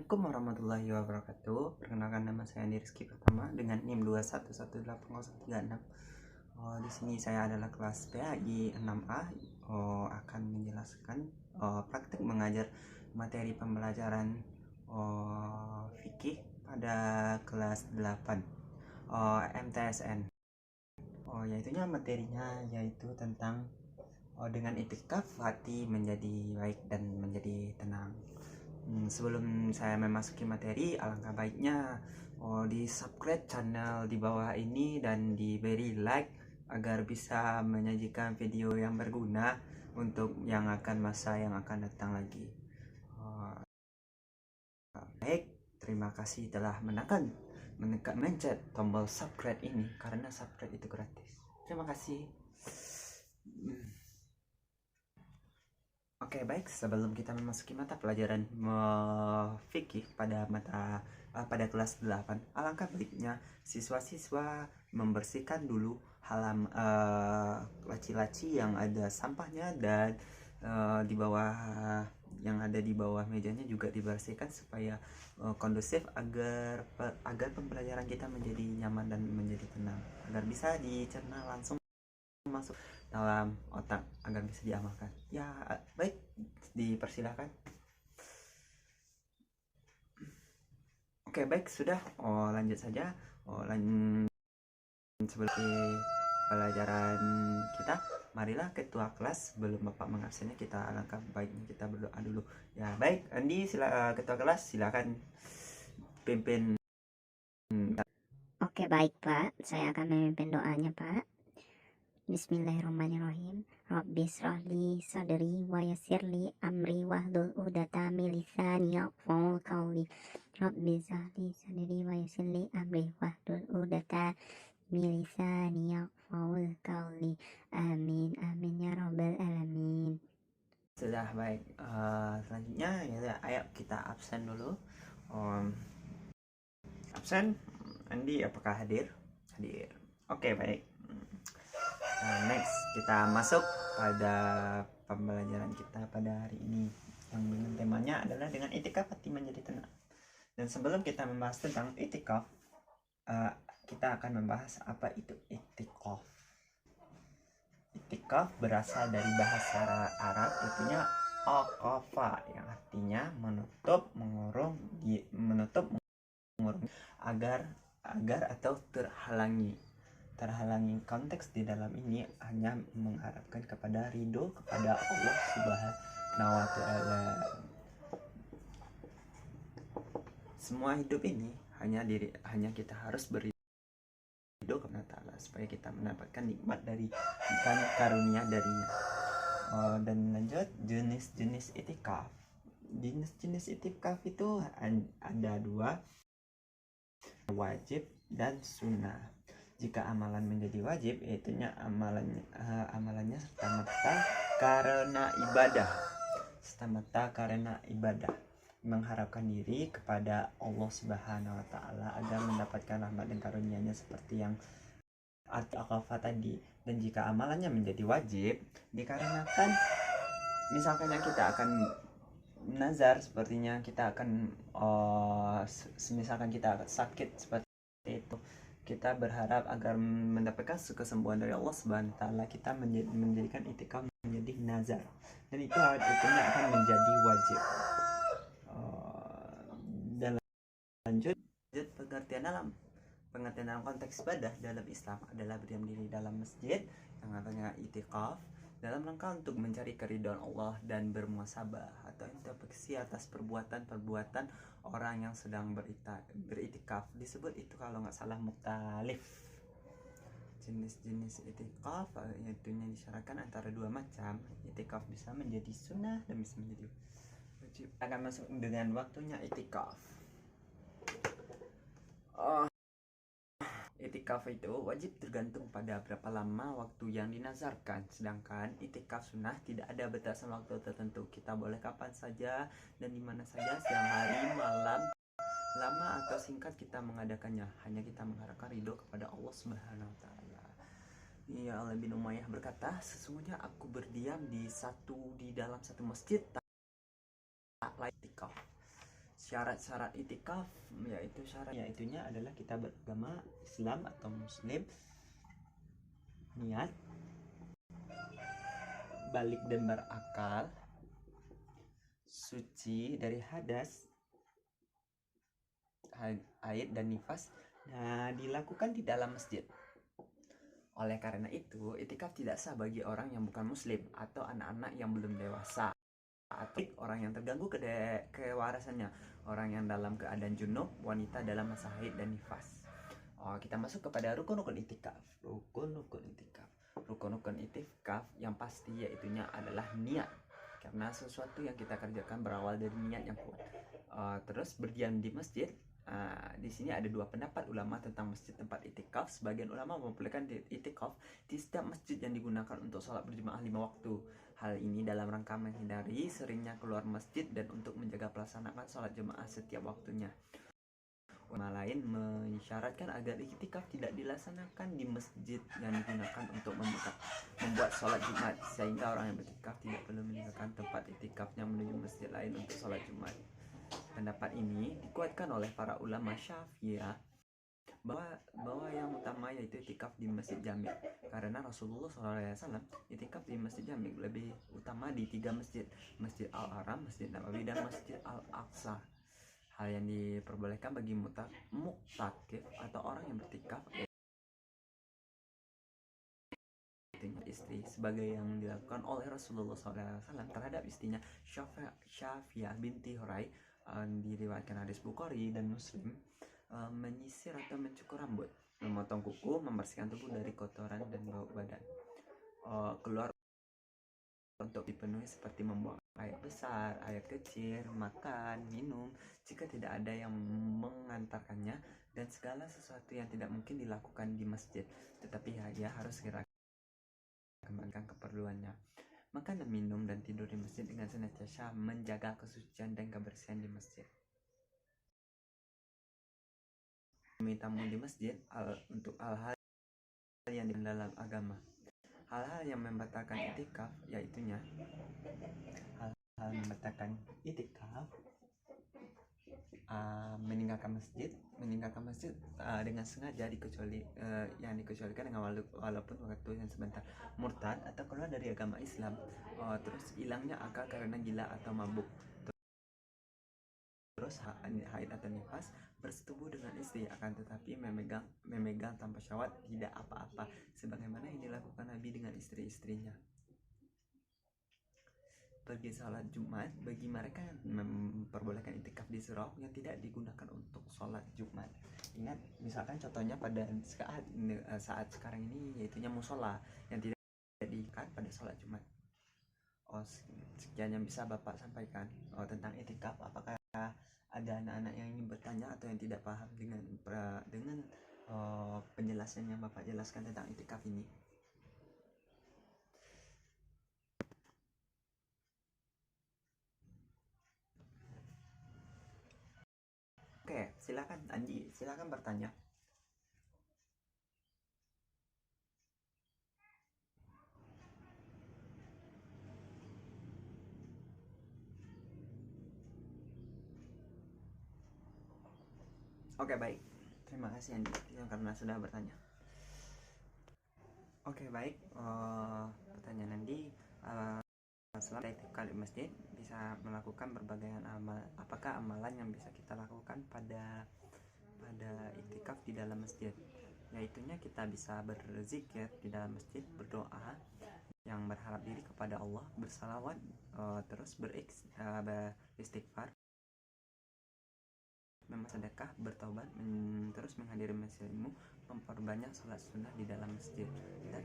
Assalamualaikum warahmatullahi wabarakatuh. Perkenalkan, nama saya Andi Rizky Pertama dengan NIM 2118036. Di sini saya adalah kelas PAI 6A. Akan menjelaskan praktik mengajar materi pembelajaran fikih pada kelas 8 MTSN. Yaitunya materinya yaitu tentang dengan itikaf hati menjadi baik dan menjadi tenang. Sebelum saya memasuki materi, alangkah baiknya di subscribe channel di bawah ini dan diberi like agar bisa menyajikan video yang berguna untuk masa yang akan datang lagi. Baik, terima kasih telah menekan mencet tombol subscribe ini karena subscribe itu gratis. Terima kasih. Oke, baik, sebelum kita memasuki mata pelajaran fikih pada kelas 8, alangkah baiknya siswa-siswa membersihkan dulu laci-laci yang ada sampahnya dan di bawah yang ada di bawah mejanya juga dibersihkan supaya kondusif agar pembelajaran kita menjadi nyaman dan menjadi tenang, agar bisa dicerna langsung masuk dalam otak agar bisa diamalkan. Ya, baik, dipersilahkan. Oke, baik, sudah. Lanjut saja. Seperti pelajaran kita, marilah ketua kelas sebelum Bapak mengabsennya kita alangkah baiknya kita berdoa dulu. Ya, baik, Andi, ketua kelas silakan pimpin. Oke, baik Pak, saya akan memimpin doanya Pak. Bismillahirrahmanirrahim. Rabbi shrahli sadri wa yassirli amri wahlul 'uqdatam min lisani yafqahu qawli. Rabbi shrahli sadri wa yassirli amri wahlul 'uqdatam min lisani yafqahu qawli. Amin amin ya rabbal alamin. Sudah, baik. Selanjutnya ya, ayo kita absen dulu. Absen. Andi apakah hadir? Hadir. Oke, baik. Next, kita masuk pada pembelajaran kita pada hari ini yang dengan temanya adalah dengan itikaf hati menjadi tenang. Dan sebelum kita membahas tentang itikaf, kita akan membahas apa itu itikaf. Itikaf berasal dari bahasa Arab, artinya aqafa, yang artinya menutup, mengurung agar atau terhalangi. Konteks di dalam ini hanya mengharapkan kepada ridho kepada Allah Subhanahu wa Ta'ala. Semua hidup ini hanya kita harus berido kepada Ta'ala supaya kita mendapatkan nikmat dari karunia darinya. Dan lanjut, jenis-jenis itikaf. Jenis-jenis itikaf itu ada dua, wajib dan sunnah. Jika amalan menjadi wajib, yaitunya amalannya semata-mata karena ibadah, mengharapkan diri kepada Allah Subhanahu wa Ta'ala agar mendapatkan rahmat dan karunia-Nya seperti yang al-aqafah tadi. Dan jika amalannya menjadi wajib, dikarenakan misalkan kita akan nazar, sepertinya kita akan misalkan kita sakit seperti itu, kita berharap agar mendapatkan kesembuhan dari Allah Subhanahu wa Ta'ala, kita menjadikan itikaf menjadi nazar, dan itu hukumnya akan menjadi wajib. Dan lanjut pengertian dalam konteks ibadah dalam Islam adalah berdiam diri dalam masjid yang artinya itikaf dalam rangka untuk mencari keridhaan Allah dan bermuhasabah atau introspeksi atas perbuatan orang yang sedang beritikaf. Disebut itu kalau nggak salah muktalif. Jenis-jenis itikaf yaitu disyaratkan antara dua macam. Itikaf bisa menjadi sunnah dan bisa menjadi wajib. Akan masuk dengan waktunya itikaf. Itikaf itu wajib tergantung pada berapa lama waktu yang dinazarkan. Sedangkan itikaf sunnah tidak ada batasan waktu tertentu. Kita boleh kapan saja dan di mana saja, siang hari, malam, lama atau singkat kita mengadakannya. Hanya kita mengharapkan ridho kepada Allah Subhanahu wa Ta'ala. Ya, Ali bin Umayyah berkata, sesungguhnya aku berdiam di dalam satu masjid tak lain itikaf. Syarat-syarat itikaf yaitu yaitunya adalah kita beragama Islam atau Muslim, niat, balik dan berakal, suci dari hadas, haid dan nifas. Nah, dilakukan di dalam masjid. Oleh karena itu, itikaf tidak sah bagi orang yang bukan muslim atau anak-anak yang belum dewasa atau orang yang terganggu kewarasannya, orang yang dalam keadaan junub, wanita dalam masa haid dan nifas. Kita masuk kepada rukun-rukun itikaf. Rukun-rukun itikaf yang pasti yaitunya adalah niat, karena sesuatu yang kita kerjakan berawal dari niat yang kuat. Terus berdiam di masjid. Di sini ada dua pendapat ulama tentang masjid tempat itikaf. Sebagian ulama membolehkan itikaf di setiap masjid yang digunakan untuk sholat berjamaah 5 waktu. Hal ini dalam rangka menghindari seringnya keluar masjid dan untuk menjaga pelaksanaan sholat jemaah setiap waktunya. Ulama lain mensyaratkan agar itikaf tidak dilaksanakan di masjid yang digunakan untuk membuat sholat Jumat, sehingga orang yang beritikaf tidak perlu meninggalkan tempat itikafnya menuju masjid lain untuk sholat Jumat. Pendapat ini dikuatkan oleh para ulama Syafi'iyah bahwa yang utama yaitu itikaf di masjid jami', karena Rasulullah SAW itikaf di masjid jami' lebih utama di 3 masjid: Masjid Al-Haram, Masjid Nabawi, dan Masjid Al-Aqsa. Hal yang diperbolehkan bagi muktakif atau orang yang bertikaf istri, sebagai yang dilakukan oleh Rasulullah SAW terhadap istrinya Syafi'ah binti Hurai. Diriwayatkan hadis Bukhari dan Muslim. Menyisir atau mencukur rambut, memotong kuku, membersihkan tubuh dari kotoran dan bau badan. Keluar untuk dipenuhi seperti membuang air besar, air kecil, makan, minum jika tidak ada yang mengantarkannya, dan segala sesuatu yang tidak mungkin dilakukan di masjid, tetapi dia harus segera kembangkan keperluannya. Makan dan minum dan tidur di masjid dengan senantiasa menjaga kesucian dan kebersihan di masjid. Tamu di masjid untuk hal-hal yang di dalam agama. Hal-hal yang membatalkan itikaf yaitunya hal-hal membatalkan itikaf: meninggalkan masjid dengan sengaja yang dikecualikan dengan walaupun waktu yang sebentar, murtad atau keluar dari agama Islam, terus hilangnya akal karena gila atau mabuk, terus haid atau nifas, bersetubuh dengan istri akan tetapi memegang tanpa syahwat, tidak apa-apa, sebagaimana yang dilakukan Nabi dengan istri-istrinya. Pergi sholat Jumat bagi mereka yang memperbolehkan itikaf di surau yang tidak digunakan untuk sholat Jumat. Ingat, misalkan contohnya pada saat sekarang ini yaitunya musola yang tidak diikat pada sholat Jumat. Sekian yang bisa Bapak sampaikan tentang itikaf. Apakah ada anak-anak yang ingin bertanya atau yang tidak paham dengan penjelasan yang Bapak jelaskan tentang itikaf ini? Oke, silakan Andi, silakan bertanya. Oke, baik. Terima kasih Andi karena sudah bertanya. Oke, baik. Pertanyaan Andi, selain itikaf di masjid bisa melakukan berbagai amal. Apakah amalan yang bisa kita lakukan pada itikaf di dalam masjid? Yaitunya kita bisa berzikir di dalam masjid, berdoa yang berharap diri kepada Allah, bersalawat, terus beristighfar, sedekah, bertobat, terus menghadiri majelis ilmu, memperbanyak sholat sunnah di dalam masjid, dan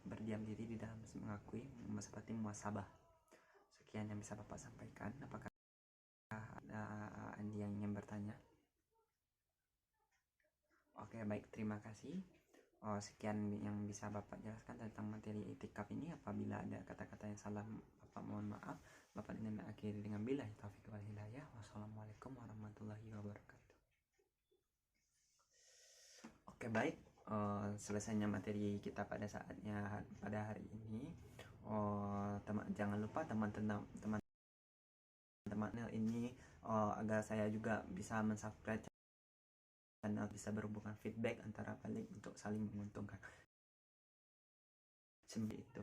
berdiam diri di dalam masjid, mengakui seperti muhasabah. Sekian yang bisa Bapak sampaikan. Apakah ada Andi yang ingin bertanya? Oke, baik, terima kasih. Sekian yang bisa Bapak jelaskan tentang materi itikaf ini. Apabila ada kata-kata yang salah, Bapak mohon maaf. Bapak dengan akhiri dengan billahi taufiq wal hidayah. Wassalamualaikum warahmatullahi wabarakatuh. Oke, baik. Selesainya materi kita pada hari ini. Jangan lupa teman-teman teman-teman ini agar saya juga bisa mensubscribe channel, bisa berhubungan feedback antara balik untuk saling menguntungkan seperti itu.